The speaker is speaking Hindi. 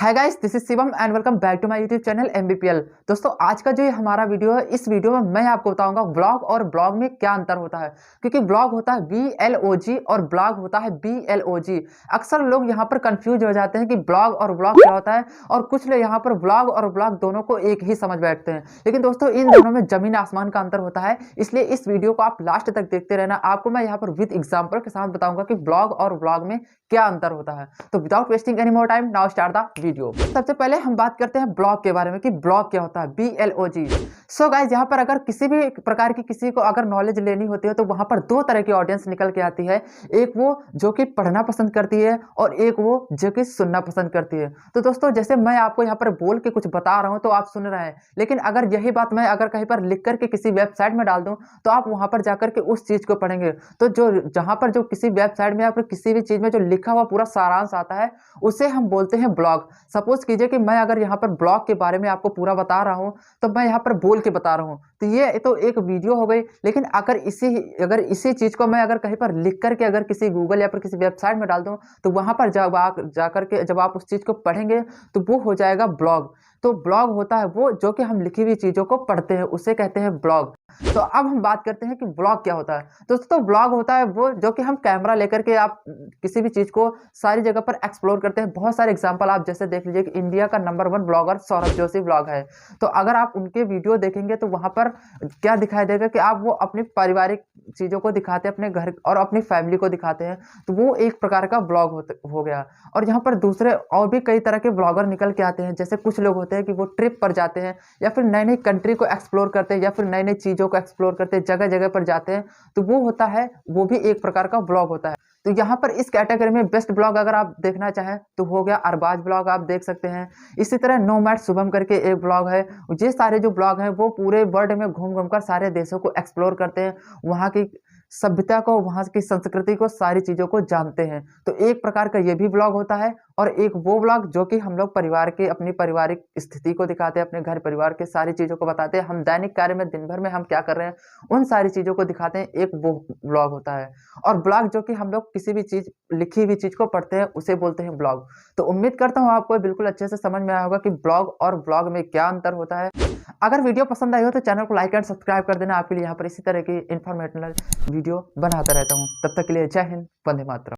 Hi guys, this is Shivam and welcome back to my YouTube channel MBPL. दोस्तों, आज का जो ये हमारा वीडियो है, इस वीडियो में मैं आपको बताऊंगा ब्लॉग और ब्लॉग में क्या अंतर होता है। क्योंकि ब्लॉग होता है BLOG और ब्लॉग होता है BLOG। अक्सर लोग यहाँ पर कंफ्यूज हो जाते हैं कि ब्लॉग और ब्लॉग क्या होता है, और कुछ लोग यहाँ पर ब्लॉग और ब्लॉग दोनों को एक ही समझ बैठते हैं। लेकिन दोस्तों, इन दोनों में जमीन आसमान का अंतर होता है। इसलिए इस वीडियो को आप लास्ट तक देखते रहना। आपको मैं यहाँ पर विद एग्जाम्पल के साथ बताऊंगा कि ब्लॉग और ब्लॉग में क्या अंतर होता है। तो without wasting any more time, now start the video. सबसे पहले हम बात करते हैं ब्लॉग के बारे में कि ब्लॉग क्या होता है, BLOG। सो गाइज, यहाँ पर अगर किसी भी प्रकार की किसी को अगर नॉलेज लेनी होती है तो वहां पर दो तरह की ऑडियंस निकल के आती है। एक वो जो कि पढ़ना पसंद करती है और एक वो जो कि सुनना पसंद करती है। तो दोस्तों, जैसे मैं आपको यहाँ पर बोल के कुछ बता रहा हूँ तो आप सुन रहे हैं, लेकिन अगर यही बात मैं अगर कहीं पर लिख करके किसी वेबसाइट में डाल दूं तो आप वहां पर जाकर के उस चीज को पढ़ेंगे। तो जो जहां पर जो किसी वेबसाइट में या फिर किसी भी चीज में जो लिखा हुआ पूरा सारांश आता है, उसे हम बोलते हैं ब्लॉग। सपोज कीजिए कि मैं अगर यहाँ पर ब्लॉग के बारे में आपको पूरा बता रहा हूँ, तो मैं यहाँ पर बोल के बता रहा हूँ, तो ये तो एक वीडियो हो गई। लेकिन अगर इसी चीज को मैं अगर कहीं पर लिख करके अगर किसी गूगल या फिर किसी वेबसाइट में डाल दूं, तो वहां पर जाकर के जब आप उस चीज को पढ़ेंगे तो वो हो जाएगा ब्लॉग। तो ब्लॉग होता है वो जो कि हम लिखी हुई चीजों को पढ़ते हैं, उसे कहते हैं ब्लॉग। तो अब हम बात करते हैं कि ब्लॉग क्या होता है। दोस्तों, ब्लॉग होता है वो जो कि हम कैमरा लेकर के आप किसी भी चीज को सारी जगह पर एक्सप्लोर करते हैं। बहुत सारे एग्जांपल आप जैसे देख लीजिए कि इंडिया का number 1 blogger Saurabh Joshi blog है। तो अगर आप उनके वीडियो देखेंगे तो वहां पर क्या दिखाई देगा कि आप वो अपनी पारिवारिक चीजों को दिखाते हैं, अपने घर और अपनी फैमिली को दिखाते हैं। तो वो एक प्रकार का ब्लॉग हो गया। और यहाँ पर दूसरे और भी कई तरह के ब्लॉगर निकल के आते हैं। जैसे कुछ लोग होते हैं कि वो ट्रिप पर जाते हैं या फिर नई नई कंट्री को एक्सप्लोर करते हैं या फिर नई नई चीजों को एक्सप्लोर करते हैं, जगह जगह पर जाते हैं। तो वो होता है, वो भी एक प्रकार का ब्लॉग होता है। तो यहाँ पर इस कैटेगरी में बेस्ट ब्लॉग अगर आप देखना चाहें तो हो गया अरबाज ब्लॉग, आप देख सकते हैं। इसी तरह नोमैड शुभम करके एक ब्लॉग है। ये सारे जो ब्लॉग हैं वो पूरे वर्ल्ड में घूम घूम कर सारे देशों को एक्सप्लोर करते हैं, वहाँ की सभ्यता को, वहाँ की संस्कृति को, सारी चीजों को जानते हैं। तो एक प्रकार का ये भी ब्लॉग होता है। और एक वो ब्लॉग जो कि हम लोग परिवार के अपनी पारिवारिक स्थिति को दिखाते हैं, अपने घर परिवार के सारी चीजों को बताते हैं, हम दैनिक कार्य में दिन भर में हम क्या कर रहे हैं उन सारी चीजों को दिखाते हैं, एक वो ब्लॉग होता है। और ब्लॉग जो कि हम लोग किसी भी चीज, लिखी हुई चीज को पढ़ते हैं, उसे बोलते हैं ब्लॉग। तो उम्मीद करता हूँ आपको बिल्कुल अच्छे से समझ में आया होगा कि ब्लॉग और ब्लॉग में क्या अंतर होता है। अगर वीडियो पसंद आई हो तो चैनल को लाइक एंड सब्सक्राइब कर देना। आपके लिए यहाँ पर इसी तरह की इंफॉर्मेटिव वीडियो बनाता रहता हूँ। तब तक के लिए जय हिंद, वंदे मातरम।